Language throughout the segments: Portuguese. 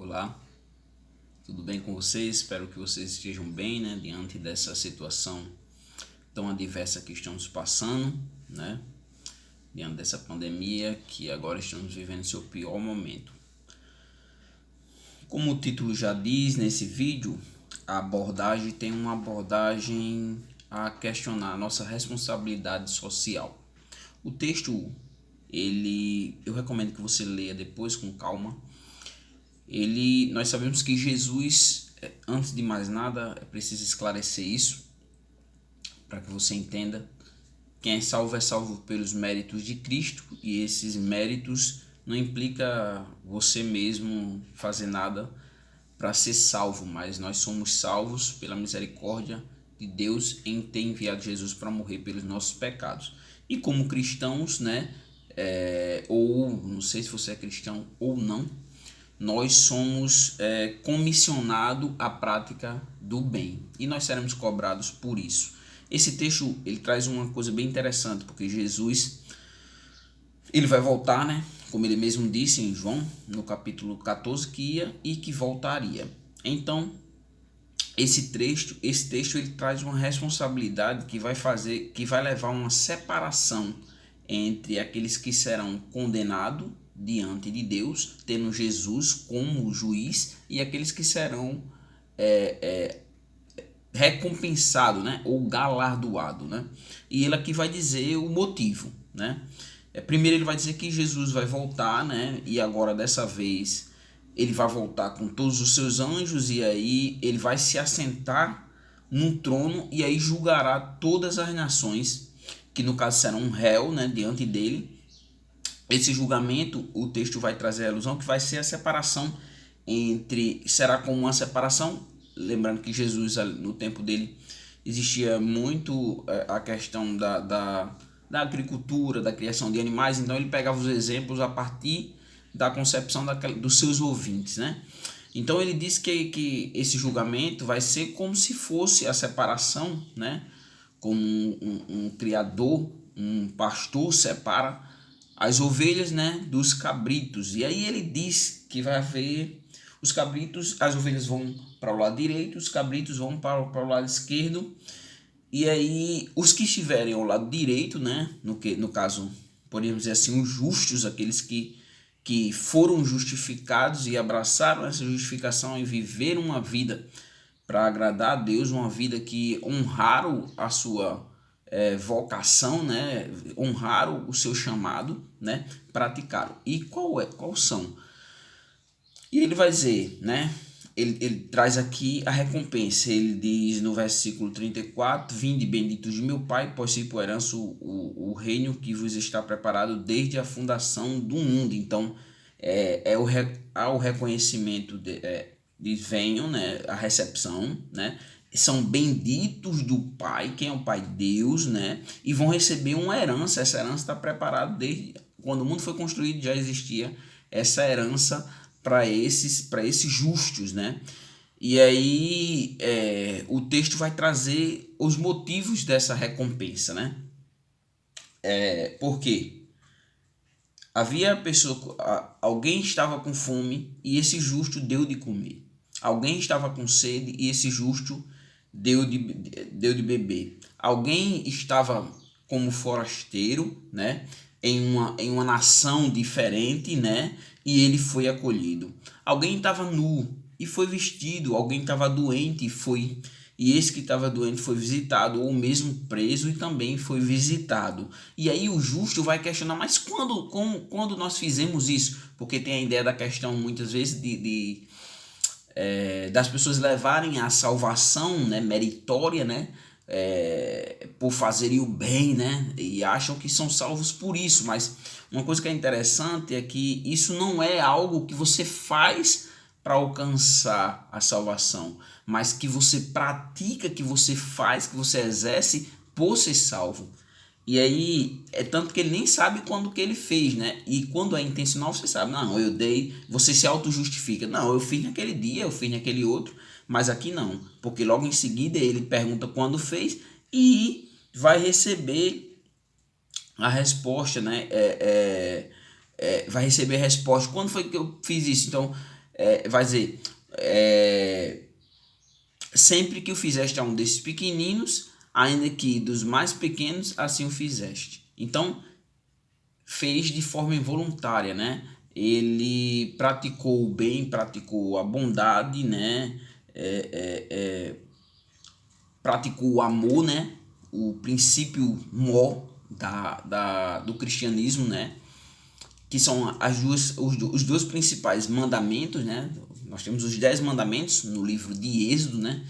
Olá, tudo bem com vocês? Espero que vocês estejam bem, né? Diante dessa situação tão adversa que estamos passando, né? Diante dessa pandemia que agora estamos vivendo seu pior momento. Como o título já diz nesse vídeo, a abordagem tem uma abordagem a questionar a nossa responsabilidade social. O texto, eu recomendo que você leia depois com calma. Nós sabemos que Jesus, antes de mais nada, é preciso esclarecer isso para que você entenda. Quem é salvo pelos méritos de Cristo, e esses méritos não implica você mesmo fazer nada para ser salvo, mas nós somos salvos pela misericórdia de Deus em ter enviado Jesus para morrer pelos nossos pecados. E como cristãos, né, ou não sei se você é cristão ou não, nós somos comissionados à prática do bem e nós seremos cobrados por isso. Esse texto ele traz uma coisa bem interessante, porque Jesus ele vai voltar, né? Como ele mesmo disse em João, no capítulo 14, que ia e que voltaria. Então, esse texto ele traz uma responsabilidade que vai levar a uma separação entre aqueles que serão condenados diante de Deus, tendo Jesus como juiz, e aqueles que serão recompensados, né, ou galardoados, né? E ele aqui vai dizer o motivo, né? Primeiro ele vai dizer que Jesus vai voltar, né? E agora dessa vez ele vai voltar com todos os seus anjos, e aí ele vai se assentar no trono e aí julgará todas as nações, que no caso serão um réu, né, diante dele. Esse julgamento, o texto vai trazer a ilusão que vai ser a separação será como uma separação, lembrando que Jesus, no tempo dele, existia muito a questão da agricultura, da criação de animais, então ele pegava os exemplos a partir da concepção dos seus ouvintes, né? Então ele diz que esse julgamento vai ser como se fosse a separação, né? Como um criador, um pastor separa as ovelhas, né, dos cabritos. E aí ele diz que vai haver os cabritos, as ovelhas vão para o lado direito, os cabritos vão para o lado esquerdo. E aí os que estiverem ao lado direito, né, no caso, podemos dizer assim, os justos, aqueles que foram justificados e abraçaram essa justificação e viveram uma vida para agradar a Deus, uma vida que honraram a sua vocação, né, honraram o seu chamado, né, praticaram. E qual são? E ele vai dizer, né, ele traz aqui a recompensa. Ele diz no versículo 34: Vinde benditos de meu Pai, possuí por herança o reino que vos está preparado desde a fundação do mundo. Então há o reconhecimento de venham, né, a recepção, né, são benditos do Pai. Quem é o Pai? Deus, né, e vão receber uma herança. Essa herança está preparada desde quando o mundo foi construído, já existia essa herança para esses justos, né? E aí o texto vai trazer os motivos dessa recompensa, né? Por quê? Alguém estava com fome e esse justo deu de comer. Alguém estava com sede e esse justo deu de beber. Alguém estava como forasteiro, né, em uma nação diferente, né, e ele foi acolhido. Alguém estava nu e foi vestido. Alguém estava doente e esse que estava doente foi visitado, ou mesmo preso e também foi visitado. E aí o justo vai questionar, mas quando nós fizemos isso? Porque tem a ideia da questão muitas vezes das pessoas levarem a salvação, né, meritória, né, por fazerem o bem, né, e acham que são salvos por isso. Mas uma coisa que é interessante é que isso não é algo que você faz para alcançar a salvação, mas que você pratica, que você faz, que você exerce por ser salvo. E aí, tanto que ele nem sabe quando que ele fez, né? E quando é intencional, você sabe, não, eu dei, você se auto-justifica. Não, eu fiz naquele dia, eu fiz naquele outro, mas aqui não. Porque logo em seguida ele pergunta quando fez e vai receber a resposta, né? Vai receber a resposta. Quando foi que eu fiz isso? Então, vai dizer, sempre que o fizeste a um desses pequeninos, ainda que dos mais pequenos, assim o fizeste. Então, fez de forma involuntária, né? Ele praticou o bem, praticou a bondade, né? Praticou o amor, né? O princípio mó do cristianismo, né? Que são os dois principais mandamentos, né? Nós temos os 10 mandamentos no livro de Êxodo, né?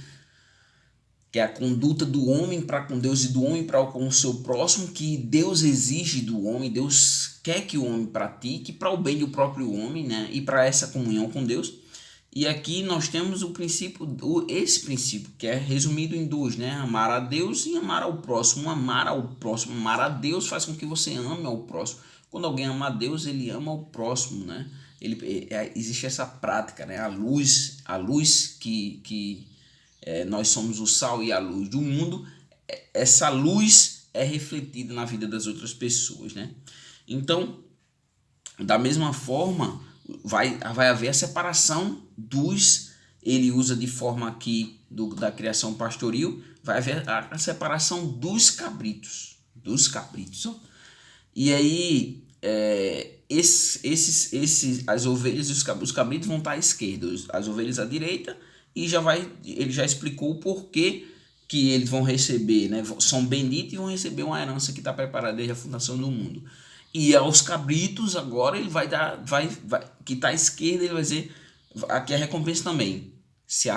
Que é a conduta do homem para com Deus e do homem para com o seu próximo, que Deus exige do homem, Deus quer que o homem pratique para o bem do próprio homem, né? E para essa comunhão com Deus. E aqui nós temos esse princípio, que é resumido em dois, né? Amar a Deus e amar ao próximo. Amar a Deus faz com que você ame ao próximo. Quando alguém ama a Deus, ele ama o próximo, né? Existe essa prática, né? A luz que nós somos o sal e a luz do mundo, essa luz é refletida na vida das outras pessoas, né? Então, da mesma forma, vai haver a separação ele usa de forma aqui da criação pastoril, vai haver a separação dos cabritos, ó. E aí, as ovelhas e os cabritos vão estar à esquerda, as ovelhas à direita, e ele já explicou o porquê que eles vão receber, né? São benditos e vão receber uma herança que está preparada desde a fundação do mundo. E aos cabritos agora ele que está à esquerda, ele vai dizer, aqui a recompensa também: se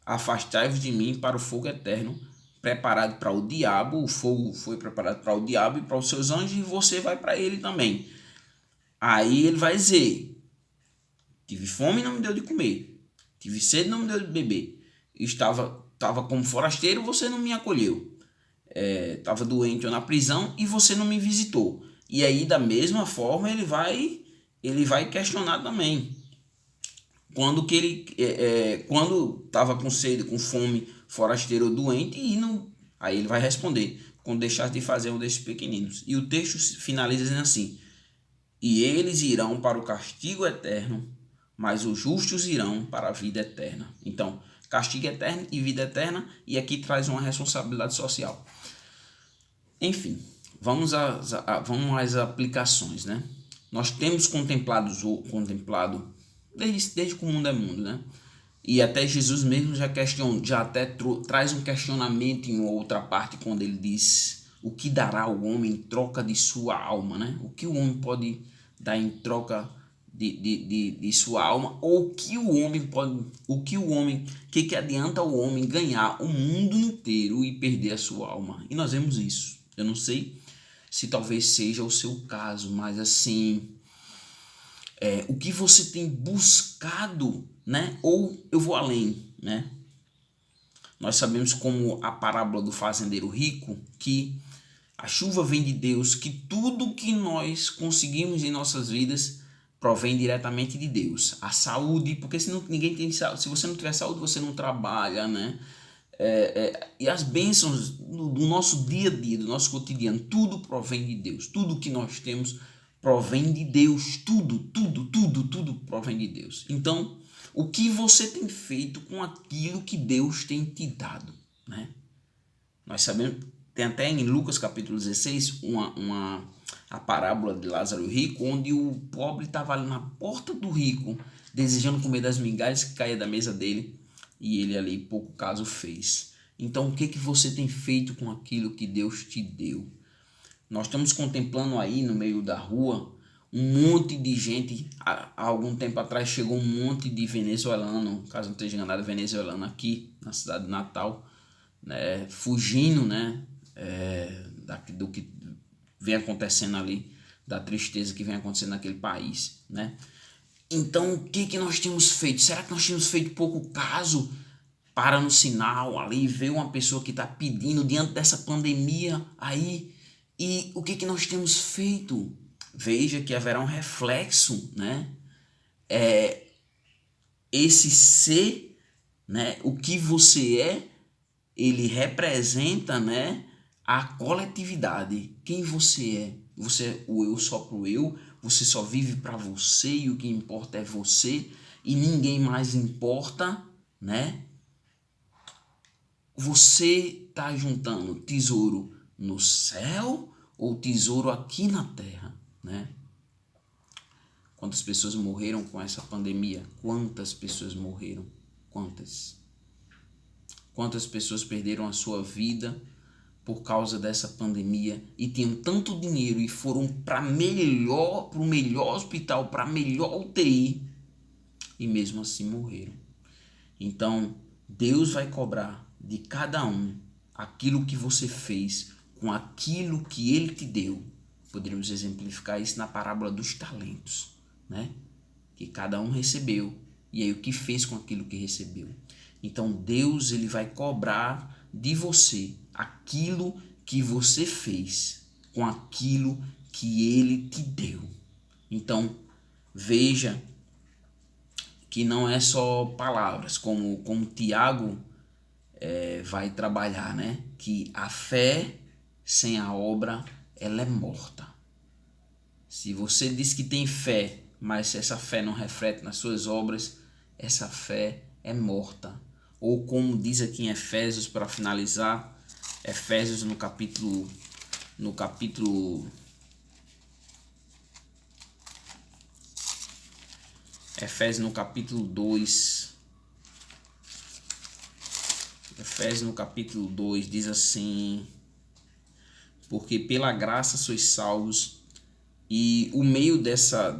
afastai-vos de mim para o fogo eterno, preparado para o diabo. O fogo foi preparado para o diabo e para os seus anjos, e você vai para ele também. Aí ele vai dizer: tive fome e não me deu de comer, tive sede e não me deu de beber, estava como forasteiro, você não me acolheu, estava doente ou na prisão e você não me visitou. E aí, da mesma forma, ele vai questionar também. Quando estava com sede, com fome, forasteiro ou doente, aí ele vai responder: quando deixaste de fazer um desses pequeninos. E o texto finaliza dizendo assim: e eles irão para o castigo eterno, mas os justos irão para a vida eterna. Então, castigo eterno e vida eterna, e aqui traz uma responsabilidade social. Enfim, vamos às aplicações, né? Nós temos contemplado desde que o mundo é mundo, né? E até Jesus mesmo já até traz um questionamento em outra parte, quando ele diz: o que dará o homem em troca de sua alma, né? O que o homem pode dar em troca de sua alma? Ou o que adianta o homem ganhar o mundo inteiro e perder a sua alma? E nós vemos isso. Eu não sei se talvez seja o seu caso, mas assim, o que você tem buscado, né? Ou eu vou além, né? Nós sabemos, como a parábola do fazendeiro rico, que a chuva vem de Deus, que tudo que nós conseguimos em nossas vidas provém diretamente de Deus. A saúde, porque ninguém tem saúde. Se você não tiver saúde, você não trabalha, né? E as bênçãos do nosso dia a dia, do nosso cotidiano, tudo provém de Deus. Tudo que nós temos provém de Deus. Tudo provém de Deus. Então, o que você tem feito com aquilo que Deus tem te dado, né? Nós sabemos, tem até em Lucas capítulo 16 a parábola de Lázaro rico, onde o pobre estava ali na porta do rico, desejando comer das migalhas que caía da mesa dele, e ele ali pouco caso fez. Então, o que você tem feito com aquilo que Deus te deu? Nós estamos contemplando aí no meio da rua um monte de gente. Há algum tempo atrás chegou um monte de venezuelano, caso não esteja enganado, venezuelano aqui na cidade de Natal, né, fugindo, né, do que vem acontecendo ali, da tristeza que vem acontecendo naquele país, né? Então, o que nós temos feito? Será que nós temos feito pouco caso? Para no sinal ali, ver uma pessoa que está pedindo diante dessa pandemia aí, e o que nós temos feito? Veja que haverá um reflexo, né? Esse ser, né? O que você é, ele representa, né, a coletividade. Quem você é? Você é o eu só pro eu, você só vive para você e o que importa é você e ninguém mais importa, né? Você está juntando tesouro no céu ou tesouro aqui na terra, né? Quantas pessoas morreram com essa pandemia? Quantas pessoas morreram? Quantas? Quantas pessoas perderam a sua vida por causa dessa pandemia e tinham tanto dinheiro e foram para o melhor hospital, para a melhor UTI e mesmo assim morreram. Então, Deus vai cobrar de cada um aquilo que você fez com aquilo que Ele te deu. Poderíamos exemplificar isso na parábola dos talentos, né? Que cada um recebeu e aí o que fez com aquilo que recebeu. Então Deus, ele vai cobrar de você aquilo que você fez com aquilo que Ele te deu. Então veja que não é só palavras, como Tiago vai trabalhar, né? Que a fé sem a obra, ela é morta. Se você diz que tem fé, mas se essa fé não reflete nas suas obras, essa fé é morta. Ou como diz aqui em Efésios, para finalizar, Efésios no capítulo Efésios no capítulo 2, Efésios no capítulo 2 diz assim: porque pela graça sois salvos, e o meio dessa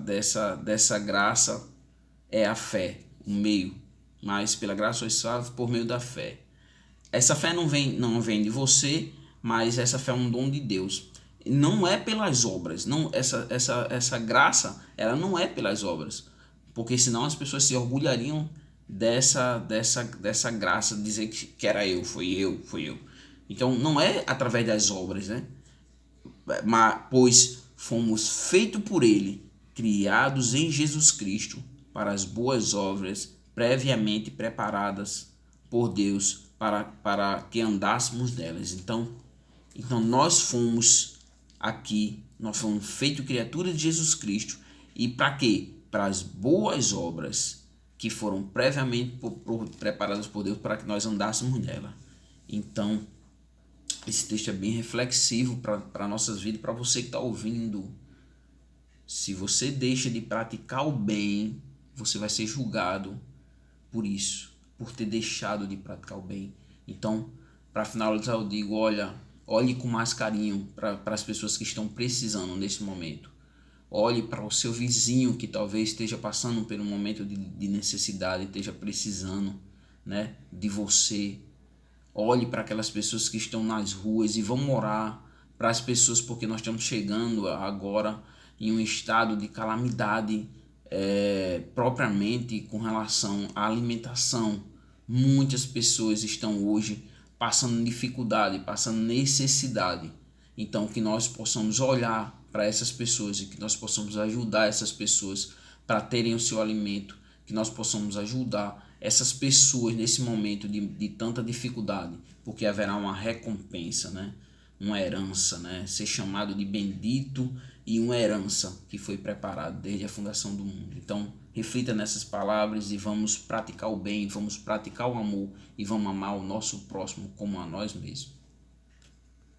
graça é a fé, o meio, mas pela graça sois salvos por meio da fé. Essa fé não vem de você, mas essa fé é um dom de Deus. Não é pelas obras, não, essa graça, ela não é pelas obras, porque senão as pessoas se orgulhariam dessa graça, dizer que era eu, foi eu. Então não é através das obras, né? Mas, pois fomos feitos por Ele, criados em Jesus Cristo para as boas obras, previamente preparadas por Deus para que andássemos nelas. Então nós fomos feitos criaturas de Jesus Cristo. E para quê? Para as boas obras que foram previamente preparadas por Deus para que nós andássemos nela. Então, esse texto é bem reflexivo para nossas vidas, para você que está ouvindo. Se você deixa de praticar o bem, você vai ser julgado por isso, por ter deixado de praticar o bem. Então, para finalizar, eu digo, olhe com mais carinho para as pessoas que estão precisando nesse momento. Olhe para o seu vizinho que talvez esteja passando por um momento de necessidade, esteja precisando, né, de você. Olhe para aquelas pessoas que estão nas ruas e vamos orar para as pessoas, porque nós estamos chegando agora em um estado de calamidade propriamente com relação à alimentação. Muitas pessoas estão hoje passando dificuldade, passando necessidade. Então que nós possamos olhar para essas pessoas e que nós possamos ajudar essas pessoas para terem o seu alimento, que nós possamos ajudar essas pessoas nesse momento de tanta dificuldade, porque haverá uma recompensa, né? Uma herança, né? Ser chamado de bendito e uma herança que foi preparada desde a fundação do mundo. Então, reflita nessas palavras e vamos praticar o bem, vamos praticar o amor e vamos amar o nosso próximo como a nós mesmos.